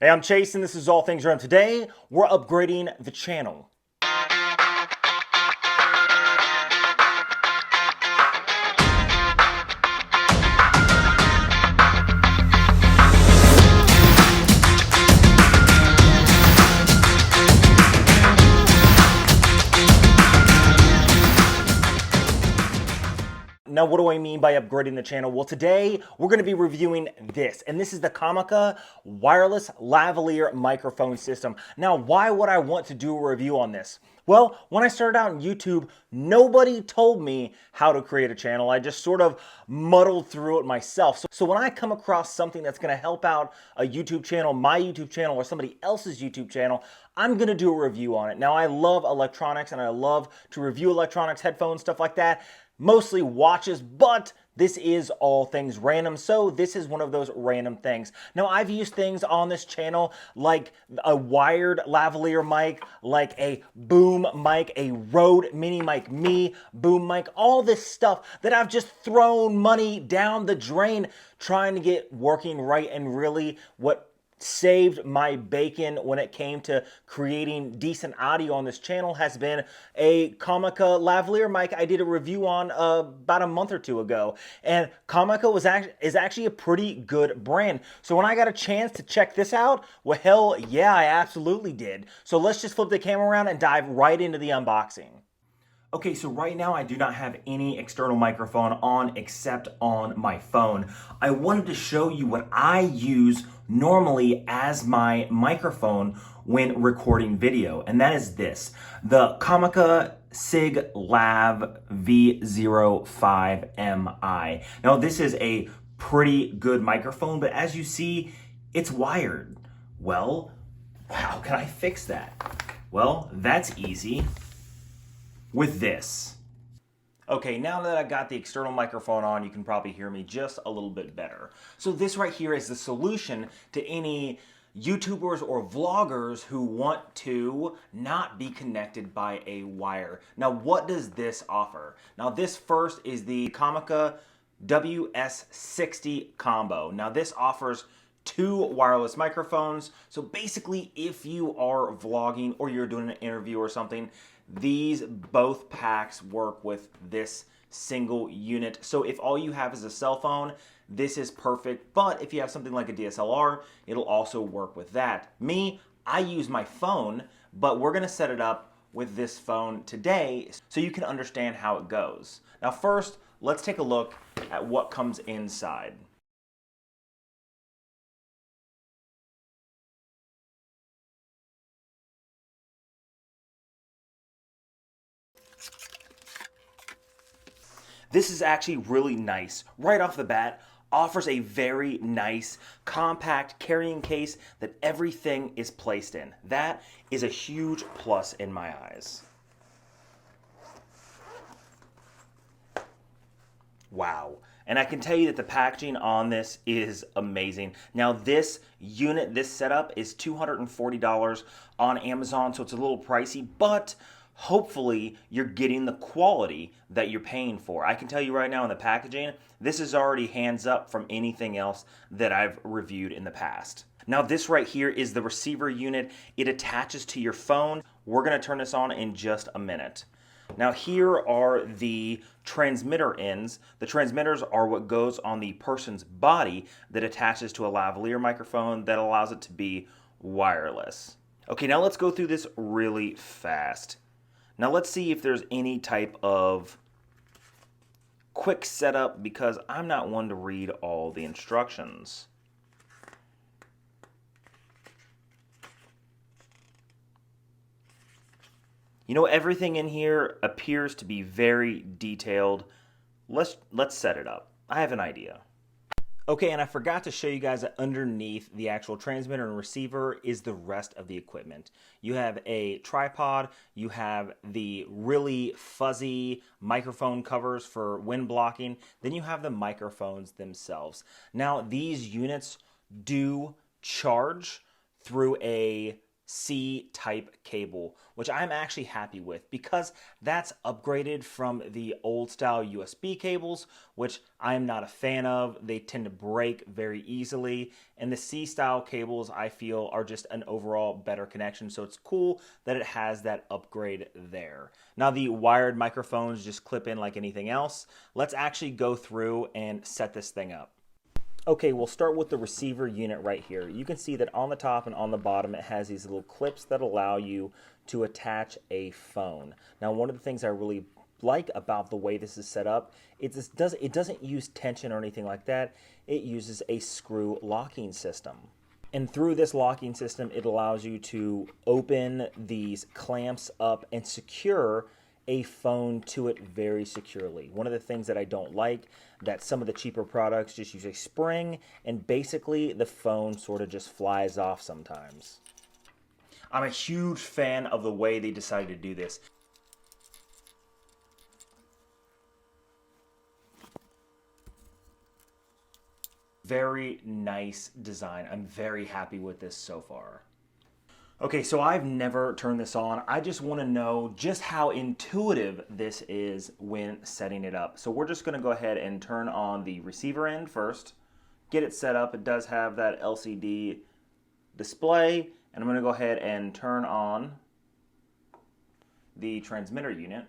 Hey, I'm Chase, and this is All Things Run. Today, we're upgrading the channel. Now, what do I mean by upgrading the channel? Well, today we're going to be reviewing this, and this is the Comica wireless lavalier microphone system. Now, why would I want to do a review on this? Well, when I started out on YouTube, nobody told me how to create a channel. I just sort of muddled through it myself. So when I come across something that's going to help out a YouTube channel, my YouTube channel, or somebody else's YouTube channel, I'm going to do a review on it. Now, I love electronics, and I love to review electronics, headphones, stuff like that. Mostly watches, but this is all things random, so this is one of those random things. Now, I've used things on this channel like a wired lavalier mic, like a boom mic, a Rode Mini Mic Me boom mic, all this stuff that I've just thrown money down the drain trying to get working right, and really what saved my bacon when it came to creating decent audio on this channel has been a Comica lavalier mic I did a review on about a month or two ago. And Comica is actually a pretty good brand. So when I got a chance to check this out, well, hell yeah, I absolutely did. So let's just flip the camera around and dive right into the unboxing. Okay, so right now I do not have any external microphone on except on my phone. I wanted to show you what I use normally as my microphone when recording video, and that is this, the Comica CVM-WS60. Now this is a pretty good microphone, but as you see, it's wired. Well, how can I fix that? Well, that's easy. With this. Okay, now that I got the external microphone on, you can probably hear me just a little bit better. So this right here is the solution to any YouTubers or vloggers who want to not be connected by a wire. Now, what does this offer? Now, this first is the Comica WS60 combo. Now, this offers two wireless microphones. So basically, if you are vlogging or you're doing an interview or something, these both packs work with this single unit. So if all you have is a cell phone, this is perfect. But if you have something like a DSLR, it'll also work with that. Me, I use my phone, but we're gonna set it up with this phone today so you can understand how it goes. Now first, let's take a look at what comes inside. This is actually really nice. Right off the bat, offers a very nice, compact carrying case that everything is placed in. That is a huge plus in my eyes. Wow. And I can tell you that the packaging on this is amazing. Now this unit, this setup is $240 on Amazon, so it's a little pricey, but hopefully you're getting the quality that you're paying for. I can tell you right now in the packaging, this is already hands up from anything else that I've reviewed in the past. Now this right here is the receiver unit. It attaches to your phone. We're gonna turn this on in just a minute. Now here are the transmitter ends. The transmitters are what goes on the person's body that attaches to a lavalier microphone that allows it to be wireless. Okay, now let's go through this really fast. Now let's see if there's any type of quick setup, because I'm not one to read all the instructions. You know, everything in here appears to be very detailed. Let's set it up. I have an idea. Okay, and I forgot to show you guys that underneath the actual transmitter and receiver is the rest of the equipment. You have a tripod, you have the really fuzzy microphone covers for wind blocking, then you have the microphones themselves. Now, these units do charge through a C-type cable, which I'm actually happy with because that's upgraded from the old style USB cables, which I'm not a fan of. They tend to break very easily, and the C-style cables I feel are just an overall better connection, so it's cool that it has that upgrade there. Now the wired microphones just clip in like anything else. Let's actually go through and set this thing up. Okay, we'll start with the receiver unit right here. You can see that on the top and on the bottom it has these little clips that allow you to attach a phone. Now, one of the things I really like about the way this is set up, it doesn't use tension or anything like that. It uses a screw locking system. And through this locking system, it allows you to open these clamps up and secure a phone to it very securely. One of the things that I don't like, that some of the cheaper products just use a spring and basically the phone sort of just flies off sometimes. I'm a huge fan of the way they decided to do this. Very nice design. I'm very happy with this so far. Okay, so I've never turned this on. I just want to know just how intuitive this is when setting it up. So we're just going to go ahead and turn on the receiver end first, get it set up. It does have that LCD display, and I'm going to go ahead and turn on the transmitter unit.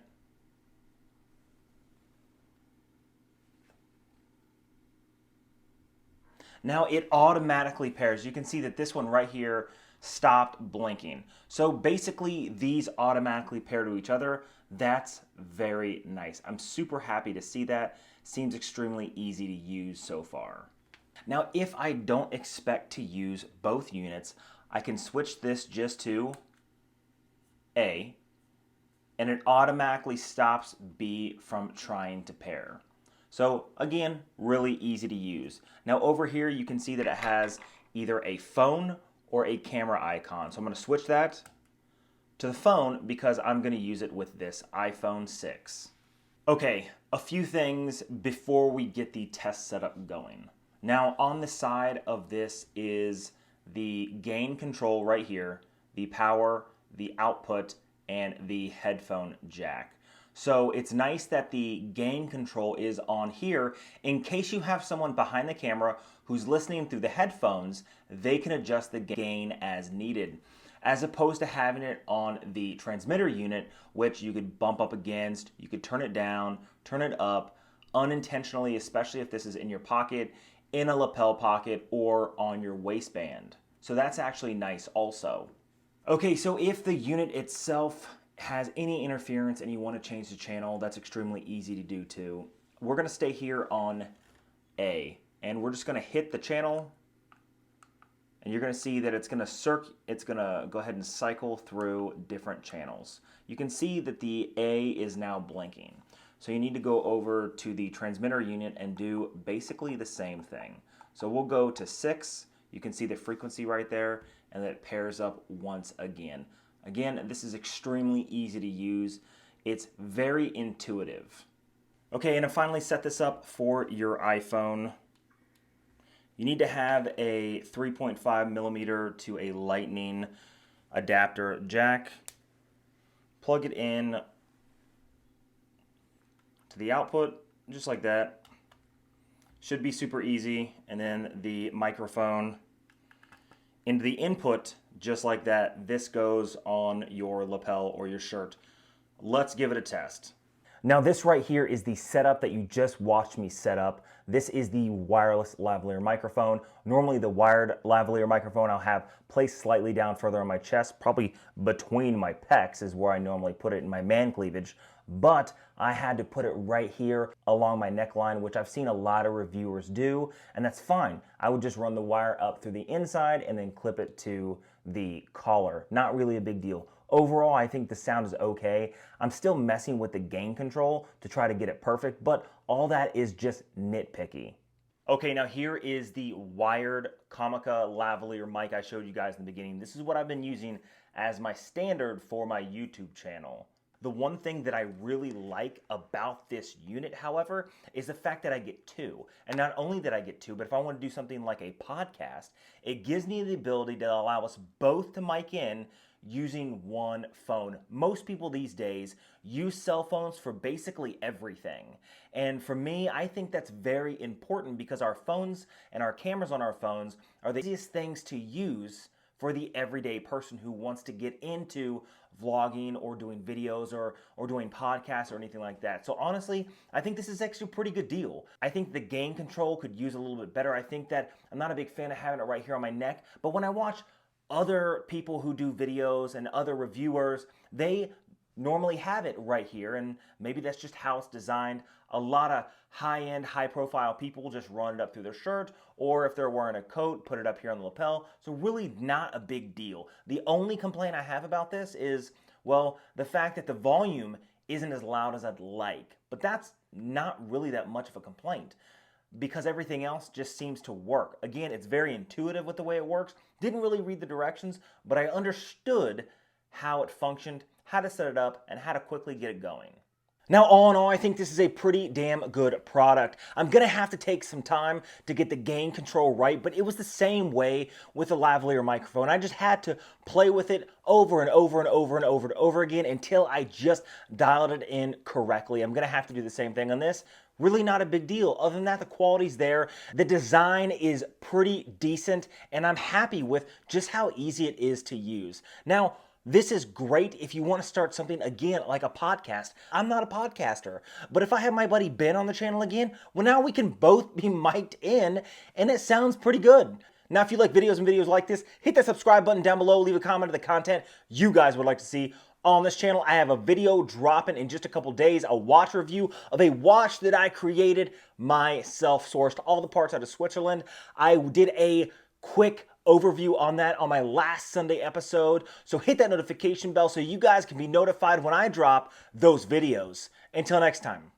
Now it automatically pairs. You can see that this one right here stopped blinking. So basically these automatically pair to each other. That's very nice. I'm super happy to see that. Seems extremely easy to use so far. Now if I don't expect to use both units, I can switch this just to A, and it automatically stops B from trying to pair. So again, really easy to use. Now over here you can see that it has either a phone or a camera icon. So I'm going to switch that to the phone because I'm going to use it with this iPhone 6. Okay, a few things before we get the test setup going. Now on the side of this is the gain control right here, the power, the output, and the headphone jack. So it's nice that the gain control is on here. In case you have someone behind the camera who's listening through the headphones, they can adjust the gain as needed, as opposed to having it on the transmitter unit, which you could bump up against, you could turn it down, turn it up, unintentionally, especially if this is in your pocket, in a lapel pocket, or on your waistband. So that's actually nice also. Okay, so if the unit itself has any interference and you want to change the channel, that's extremely easy to do too. We're going to stay here on A, and we're just going to hit the channel, and you're going to see that it's going to go ahead and cycle through different channels. You can see that the A is now blinking. So you need to go over to the transmitter unit and do basically the same thing. So we'll go to 6. You can see the frequency right there, and that it pairs up once again. Again, this is extremely easy to use. It's very intuitive. Okay, and to finally set this up for your iPhone, you need to have a 3.5 millimeter to a lightning adapter jack. Plug it in to the output, just like that. Should be super easy. And then the microphone into the input, just like that. This goes on your lapel or your shirt. Let's give it a test. Now this right here is the setup that you just watched me set up. This is the wireless lavalier microphone. Normally the wired lavalier microphone I'll have placed slightly down further on my chest, probably between my pecs is where I normally put it in my man cleavage. But I had to put it right here along my neckline, which I've seen a lot of reviewers do, and that's fine. I would just run the wire up through the inside and then clip it to the collar. Not really a big deal. Overall, I think the sound is okay. I'm still messing with the gain control to try to get it perfect, but all that is just nitpicky. Okay, now here is the wired Comica lavalier mic I showed you guys in the beginning. This is what I've been using as my standard for my YouTube channel. The one thing that I really like about this unit, however, is the fact that I get two. And not only that I get two, but if I want to do something like a podcast, it gives me the ability to allow us both to mic in using one phone. Most people these days use cell phones for basically everything. And for me, I think that's very important because our phones and our cameras on our phones are the easiest things to use for the everyday person who wants to get into vlogging or doing videos or doing podcasts or anything like that. So honestly, I think this is actually a pretty good deal. I think the gain control could use a little bit better. I think that I'm not a big fan of having it right here on my neck, but when I watch other people who do videos and other reviewers, they normally have it right here, and maybe that's just how it's designed. A lot of high-end, high-profile people just run it up through their shirt, or if they're wearing a coat, put it up here on the lapel. So really not a big deal. The only complaint I have about this is, well, the fact that the volume isn't as loud as I'd like. But that's not really that much of a complaint, because everything else just seems to work. Again, it's very intuitive with the way it works. Didn't really read the directions, but I understood how it functioned, how to set it up, and how to quickly get it going. Now, all in all, I think this is a pretty damn good product. I'm gonna have to take some time to get the gain control right, but it was the same way with the lavalier microphone. I just had to play with it over and over and over and over and over again until I just dialed it in correctly. I'm gonna have to do the same thing on this. Really not a big deal. Other than that, the quality's there. The design is pretty decent, and I'm happy with just how easy it is to use. Now, this is great if you want to start something, again, like a podcast. I'm not a podcaster, but if I have my buddy Ben on the channel again, well, now we can both be mic'd in, and it sounds pretty good. Now, if you like videos and videos like this, hit that subscribe button down below, leave a comment of the content you guys would like to see on this channel. I have a video dropping in just a couple days, a watch review of a watch that I created myself, sourced all the parts out of Switzerland. I did a quick overview on that on my last Sunday episode. So hit that notification bell so you guys can be notified when I drop those videos. Until next time.